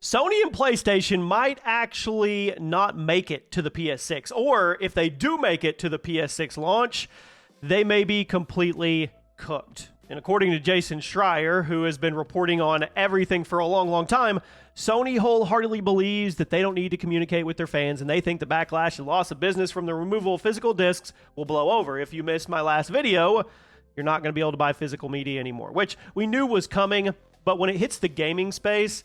Sony and PlayStation might actually not make it to the PS6, or if they do make it to the PS6 launch, they may be completely cooked. And according to Jason Schreier, who has been reporting on everything for a long, long time, Sony wholeheartedly believes that they don't need to communicate with their fans, and they think the backlash and loss of business from the removal of physical discs will blow over. If you missed my last video, you're not going to be able to buy physical media anymore, which we knew was coming, but when it hits the gaming space,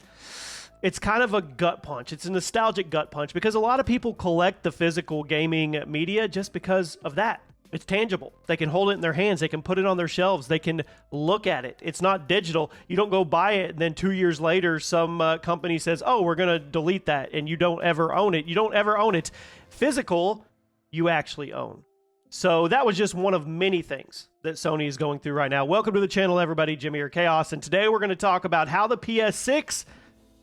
it's kind of a gut punch. It's a nostalgic gut punch because a lot of people collect the physical gaming media just because of that. It's tangible. They can hold it in their hands. They can put it on their shelves. They can look at it. It's not digital. You don't go buy it, and then 2 years later, some company says, oh, we're going to delete that, and you don't ever own it. You don't ever own it. Physical, you actually own. So that was just one of many things that Sony is going through right now. Welcome to the channel, everybody. Jimmy or Chaos, and today we're going to talk about how the PS6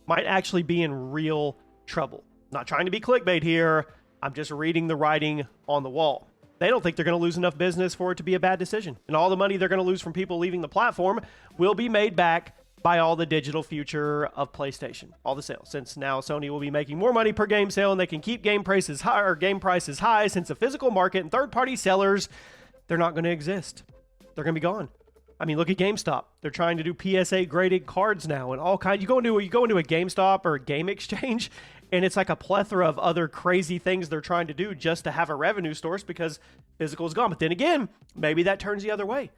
might actually be in real trouble. Not trying to be clickbait here. I'm just reading the writing on the wall. They don't think they're going to lose enough business for it to be a bad decision. And all the money they're going to lose from people leaving the platform will be made back by all the digital future of PlayStation, all the sales. Since now Sony will be making more money per game sale and they can keep game prices high since the physical market and third-party sellers, they're not going to exist. They're going to be gone. I mean, look at GameStop. They're trying to do PSA graded cards now and all kinds. You go into a GameStop or a game exchange, and it's like a plethora of other crazy things they're trying to do just to have a revenue source because physical is gone. But then again, maybe that turns the other way.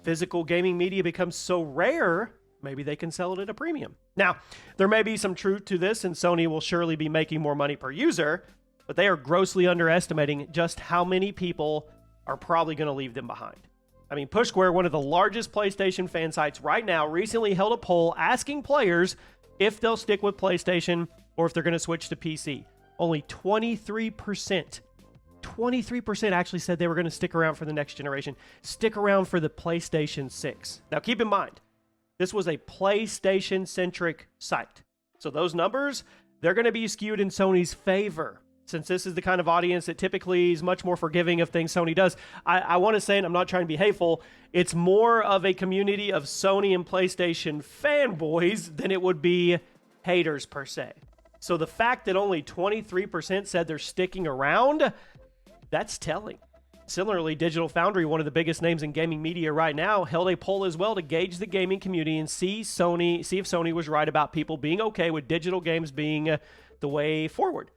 Physical gaming media becomes so rare, maybe they can sell it at a premium. Now, there may be some truth to this, and Sony will surely be making more money per user, but they are grossly underestimating just how many people are probably going to leave them behind. I mean, Push Square, one of the largest PlayStation fan sites right now, recently held a poll asking players if they'll stick with PlayStation or if they're going to switch to PC. Only 23% actually said they were going to stick around for the next generation, stick around for the PlayStation 6. Now, keep in mind, this was a PlayStation-centric site. So those numbers, they're going to be skewed in Sony's favor, since this is the kind of audience that typically is much more forgiving of things Sony does. I want to say, and I'm not trying to be hateful, it's more of a community of Sony and PlayStation fanboys than it would be haters per se. So the fact that only 23% said they're sticking around, that's telling. Similarly, Digital Foundry, one of the biggest names in gaming media right now, held a poll as well to gauge the gaming community and see if Sony was right about people being okay with digital games being the way forward.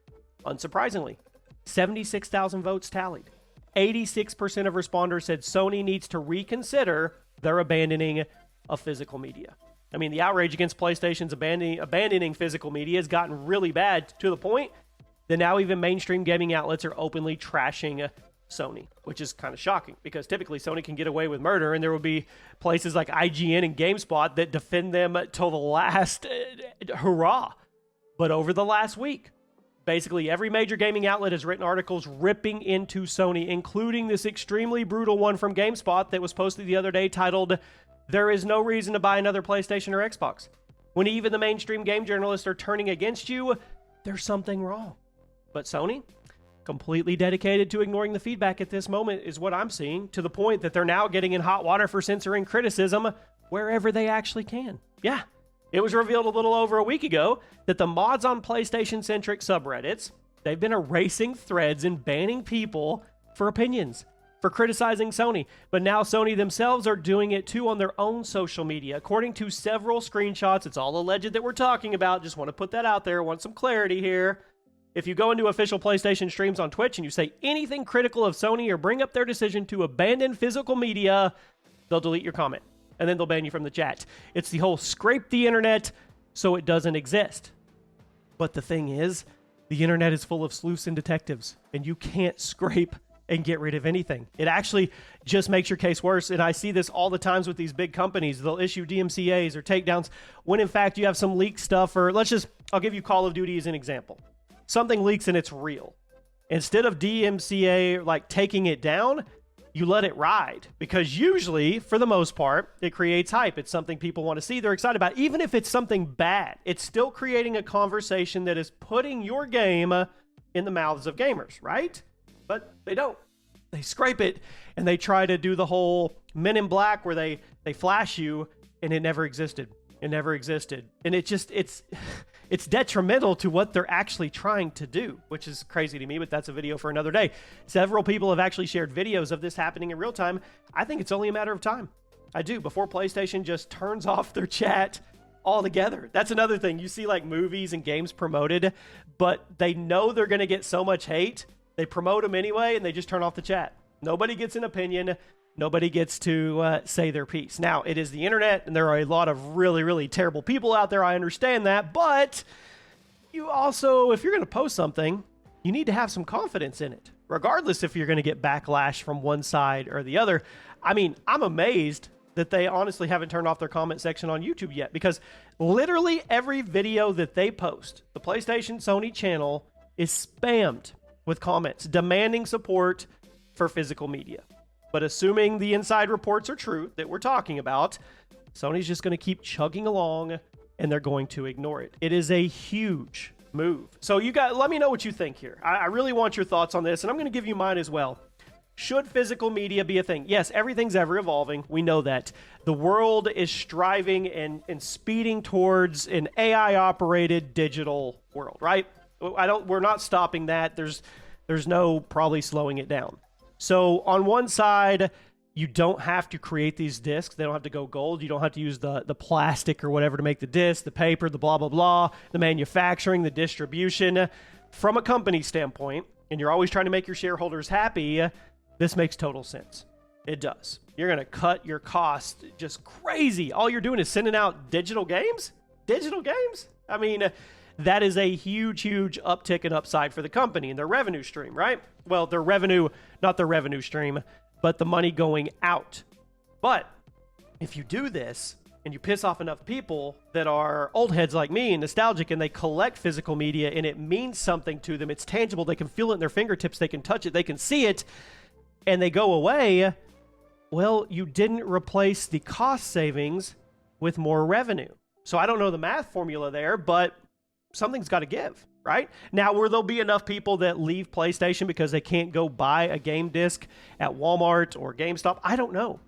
Unsurprisingly, 76,000 votes tallied. 86% of responders said Sony needs to reconsider their abandoning of physical media. I mean, the outrage against PlayStation's abandoning physical media has gotten really bad to the point that now even mainstream gaming outlets are openly trashing Sony, which is kind of shocking because typically Sony can get away with murder and there will be places like IGN and GameSpot that defend them till the last hurrah. But over the last week, basically every major gaming outlet has written articles ripping into Sony, including this extremely brutal one from GameSpot that was posted the other day titled, "There is no reason to buy another PlayStation or Xbox. When even the mainstream game journalists are turning against you, there's something wrong." But Sony, completely dedicated to ignoring the feedback at this moment is what I'm seeing, to the point that they're now getting in hot water for censoring criticism wherever they actually can. Yeah. It was revealed a little over a week ago that the mods on PlayStation-centric subreddits, they've been erasing threads and banning people for opinions, for criticizing Sony. But now Sony themselves are doing it too on their own social media. According to several screenshots, it's all alleged that we're talking about. Just want to put that out there. Want some clarity here. If you go into official PlayStation streams on Twitch and you say anything critical of Sony or bring up their decision to abandon physical media, they'll delete your comment. And then they'll ban you from the chat. It's the whole scrape the internet so it doesn't exist. But the thing is, the internet is full of sleuths and detectives, and you can't scrape and get rid of anything. It actually just makes your case worse, and I see this all the times with these big companies. They'll issue DMCAs or takedowns when in fact you have some leaked stuff, or I'll give you Call of Duty as an example. Something leaks and it's real. Instead of DMCA like taking it down, you let it ride, because usually, for the most part, it creates hype. It's something people want to see, they're excited about. Even if it's something bad, it's still creating a conversation that is putting your game in the mouths of gamers, right? But they don't. They scrape it, and they try to do the whole Men in Black where they flash you, and it never existed. It never existed. And it's it's detrimental to what they're actually trying to do, which is crazy to me, but that's a video for another day. Several people have actually shared videos of this happening in real time. I think it's only a matter of time. I do, before PlayStation just turns off their chat altogether. That's another thing. You see like movies and games promoted, but they know they're going to get so much hate. They promote them anyway, and they just turn off the chat. Nobody gets an opinion. Nobody gets to say their piece. Now, it is the internet, and there are a lot of really, really terrible people out there. I understand that. But you also, if you're going to post something, you need to have some confidence in it, regardless if you're going to get backlash from one side or the other. I mean, I'm amazed that they honestly haven't turned off their comment section on YouTube yet, because literally every video that they post, the PlayStation Sony channel is spammed with comments demanding support for physical media. But assuming the inside reports are true that we're talking about, Sony's just going to keep chugging along, and they're going to ignore it. It is a huge move. So you guys, let me know what you think here. I really want your thoughts on this, and I'm going to give you mine as well. Should physical media be a thing? Yes, everything's ever evolving. We know that. The world is striving and speeding towards an AI-operated digital world, right? We're not stopping that. There's no probably slowing it down. So on one side, you don't have to create these discs. They don't have to go gold. You don't have to use the plastic or whatever to make the disc, the paper, the blah, blah, blah, the manufacturing, the distribution. From a company standpoint, and you're always trying to make your shareholders happy, this makes total sense. It does. You're going to cut your cost just crazy. All you're doing is sending out digital games? Digital games? I mean, that is a huge, huge uptick and upside for the company and their revenue stream, right? Well, their revenue, not their revenue stream, but the money going out. But if you do this and you piss off enough people that are old heads like me and nostalgic, and they collect physical media and it means something to them, it's tangible, they can feel it in their fingertips, they can touch it, they can see it, and they go away, well, you didn't replace the cost savings with more revenue. So I don't know the math formula there, but something's got to give, right? Now, will there be enough people that leave PlayStation because they can't go buy a game disc at Walmart or GameStop? I don't know.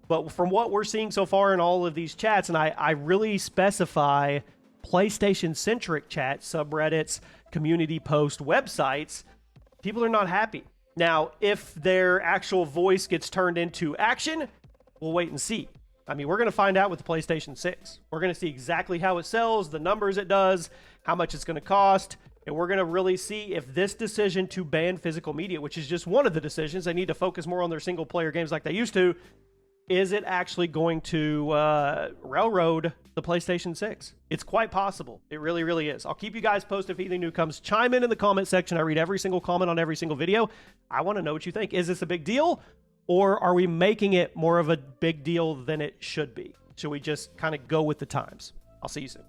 But from what we're seeing so far in all of these chats, and I really specify PlayStation-centric chats, subreddits, community post websites, people are not happy. Now, if their actual voice gets turned into action, we'll wait and see. I mean, we're going to find out with the PlayStation 6. We're going to see exactly how it sells, the numbers it does, how much it's going to cost, and we're going to really see if this decision to ban physical media, which is just one of the decisions, they need to focus more on their single-player games like they used to, is it actually going to railroad the PlayStation 6? It's quite possible. It really, really is. I'll keep you guys posted if anything new comes. Chime in the comment section. I read every single comment on every single video. I want to know what you think. Is this a big deal, or are we making it more of a big deal than it should be? Should we just kind of go with the times? I'll see you soon.